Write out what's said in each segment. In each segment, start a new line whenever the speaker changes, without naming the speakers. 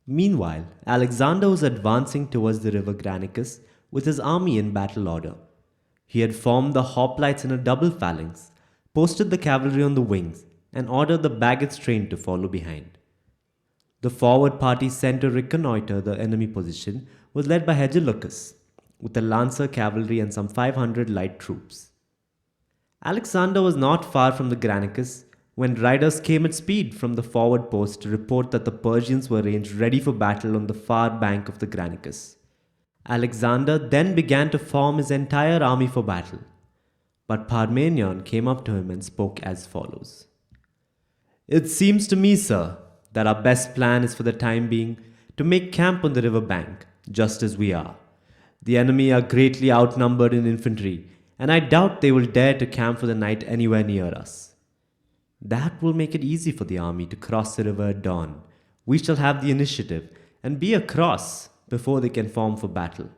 Meanwhile, Alexander was advancing towards the river Granicus with his army in battle order. He had formed the hoplites in a double phalanx, posted the cavalry on the wings, and ordered the baggage train to follow behind. The forward party sent to reconnoiter the enemy position was led by Hegelucus, with the lancer cavalry and some 500 light troops. Alexander was not far from the Granicus when riders came at speed from the forward post to report that the Persians were ranged ready for battle on the far bank of the Granicus. Alexander then began to form his entire army for battle, but Parmenion came up to him and spoke as follows. "It seems to me, sir, that our best plan is for the time being to make camp on the river bank, just as we are. The enemy are greatly outnumbered in infantry, and I doubt they will dare to camp for the night anywhere near us. That will make it easy for the army to cross the river at dawn. We shall have the initiative and be across before they can form for battle.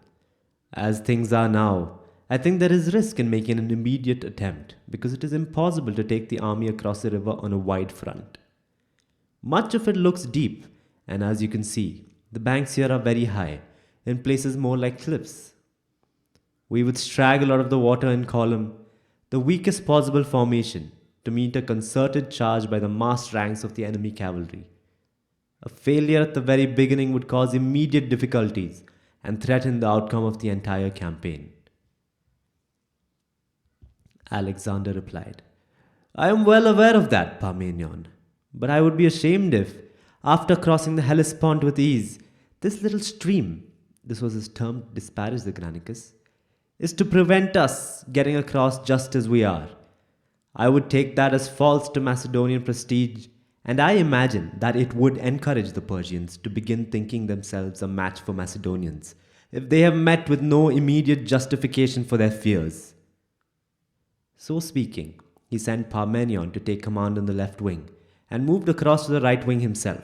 As things are now, I think there is risk in making an immediate attempt because it is impossible to take the army across the river on a wide front. Much of it looks deep, and as you can see, the banks here are very high, in places more like cliffs. We would straggle out of the water in column, the weakest possible formation, to meet a concerted charge by the massed ranks of the enemy cavalry. A failure at the very beginning would cause immediate difficulties and threaten the outcome of the entire campaign." Alexander replied, "I am well aware of that, Parmenion, but I would be ashamed if, after crossing the Hellespont with ease, this little stream," this was his term to disparage the Granicus, "is to prevent us getting across just as we are. I would take that as false to Macedonian prestige, and I imagine that it would encourage the Persians to begin thinking themselves a match for Macedonians if they have met with no immediate justification for their fears." So speaking, he sent Parmenion to take command on the left wing and moved across to the right wing himself.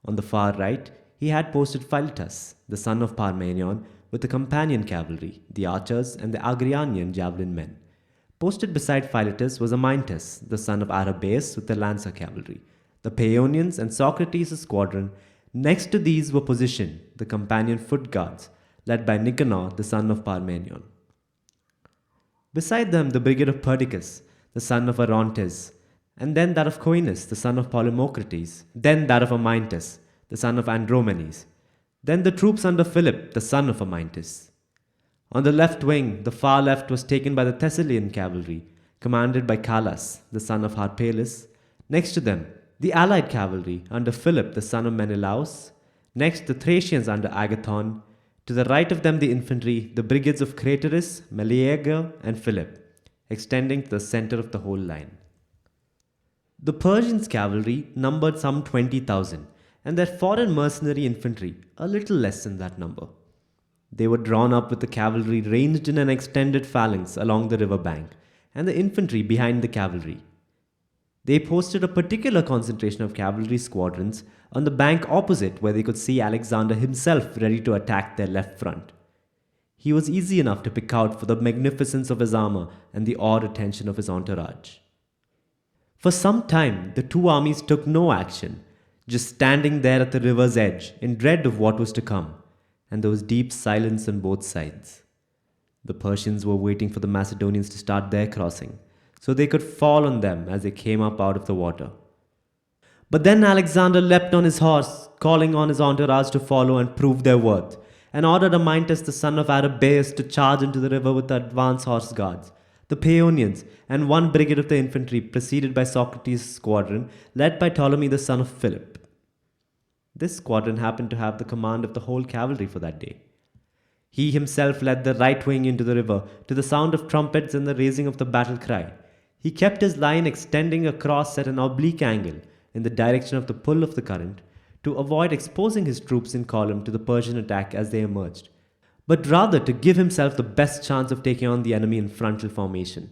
On the far right, he had posted Philetus, the son of Parmenion, with the companion cavalry, the archers, and the Agrianian javelin men. Posted beside Philetus was Amyntas, the son of Anabasis, with the lancer cavalry, the Paeonians, and Socrates' squadron. Next to these were positioned the companion foot guards, led by Nicanor, the son of Parmenion. Beside them, the brigade of Perdiccas, the son of Orontes, and then that of Coinus, the son of Polymocrates, then that of Amyntas, the son of Andromenes, then the troops under Philip, the son of Amyntas. On the left wing, the far left was taken by the Thessalian cavalry, commanded by Callas, the son of Harpalus. Next to them, the allied cavalry under Philip, the son of Menelaus. Next, the Thracians under Agathon. To the right of them, the infantry, the brigades of Craterus, Meleager, and Philip, extending to the center of the whole line. The Persians' cavalry numbered some 20,000, and their foreign mercenary infantry a little less than that number. They were drawn up with the cavalry ranged in an extended phalanx along the river bank, and the infantry behind the cavalry. They posted a particular concentration of cavalry squadrons on the bank opposite where they could see Alexander himself ready to attack their left front. He was easy enough to pick out for the magnificence of his armor and the awed attention of his entourage. For some time, the two armies took no action, just standing there at the river's edge in dread of what was to come, and there was deep silence on both sides. The Persians were waiting for the Macedonians to start their crossing, so they could fall on them as they came up out of the water. But then Alexander leapt on his horse, calling on his entourage to follow and prove their worth, and ordered Amyntas the son of Anabasis to charge into the river with the advance horse guards, the Paeonians, and one brigade of the infantry preceded by Socrates' squadron, led by Ptolemy the son of Philip. This squadron happened to have the command of the whole cavalry for that day. He himself led the right wing into the river to the sound of trumpets and the raising of the battle cry. He kept his line extending across at an oblique angle in the direction of the pull of the current to avoid exposing his troops in column to the Persian attack as they emerged, but rather to give himself the best chance of taking on the enemy in frontal formation.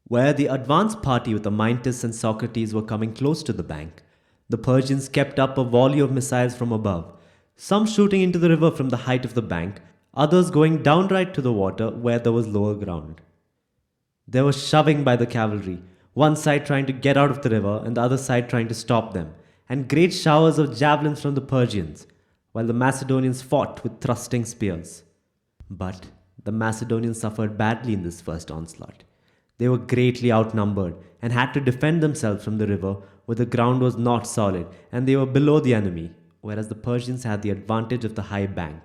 Where the advance party with Amyntas and Socrates were coming close to the bank, the Persians kept up a volley of missiles from above, some shooting into the river from the height of the bank, others going downright to the water where there was lower ground. There was shoving by the cavalry, one side trying to get out of the river and the other side trying to stop them, and great showers of javelins from the Persians, while the Macedonians fought with thrusting spears. But the Macedonians suffered badly in this first onslaught. They were greatly outnumbered and had to defend themselves from the river where the ground was not solid and they were below the enemy, whereas the Persians had the advantage of the high bank.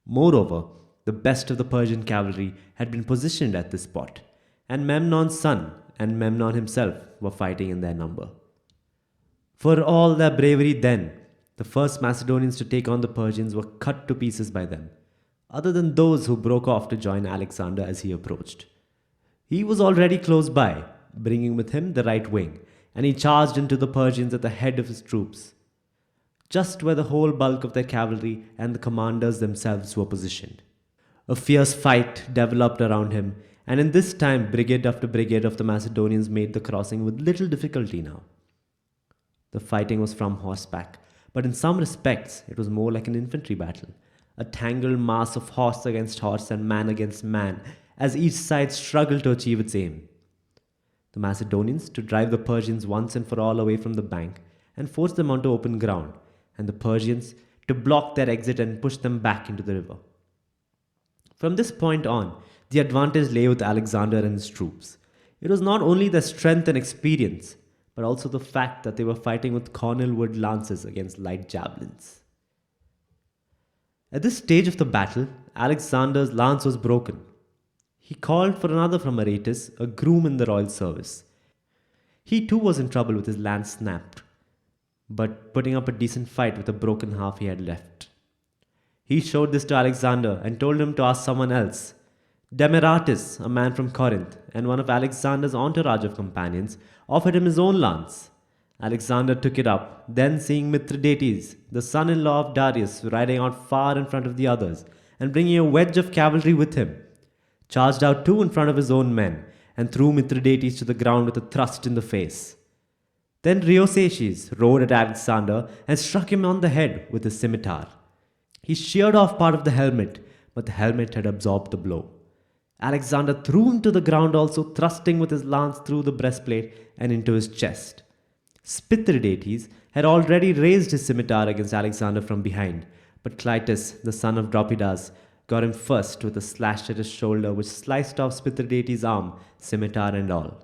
Moreover, the best of the Persian cavalry had been positioned at this spot, and Memnon's son and Memnon himself were fighting in their number. For all their bravery then, the first Macedonians to take on the Persians were cut to pieces by them, other than those who broke off to join Alexander as he approached. He was already close by, bringing with him the right wing, and he charged into the Persians at the head of his troops, just where the whole bulk of their cavalry and the commanders themselves were positioned. A fierce fight developed around him, and in this time brigade after brigade of the Macedonians made the crossing with little difficulty now. The fighting was from horseback, but in some respects it was more like an infantry battle, a tangled mass of horse against horse and man against man, as each side struggled to achieve its aim. The Macedonians to drive the Persians once and for all away from the bank and force them onto open ground, and the Persians to block their exit and push them back into the river. From this point on, the advantage lay with Alexander and his troops. It was not only their strength and experience, but also the fact that they were fighting with cornel wood lances against light javelins. At this stage of the battle, Alexander's lance was broken. He called for another from Narrated, a groom in the royal service. He too was in trouble with his lance snapped, but putting up a decent fight with a broken half he had left. He showed this to Alexander and told him to ask someone else. Demaratus, a man from Corinth, and one of Alexander's entourage of companions, offered him his own lance. Alexander took it up, then seeing Mithridates, the son-in-law of Darius, riding out far in front of the others, and bringing a wedge of cavalry with him, charged out two in front of his own men, and threw Mithridates to the ground with a thrust in the face. Then Rheosaces rode at Alexander and struck him on the head with his scimitar. He sheared off part of the helmet, but the helmet had absorbed the blow. Alexander threw him to the ground also, thrusting with his lance through the breastplate and into his chest. Spithridates had already raised his scimitar against Alexander from behind, but Clytus, the son of Dropidas, got him first with a slash at his shoulder which sliced off Spithridates' arm, scimitar and all.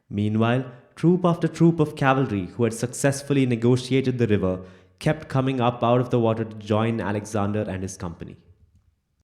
Meanwhile, troop after troop of cavalry who had successfully negotiated the river kept coming up out of the water to join Alexander and his company.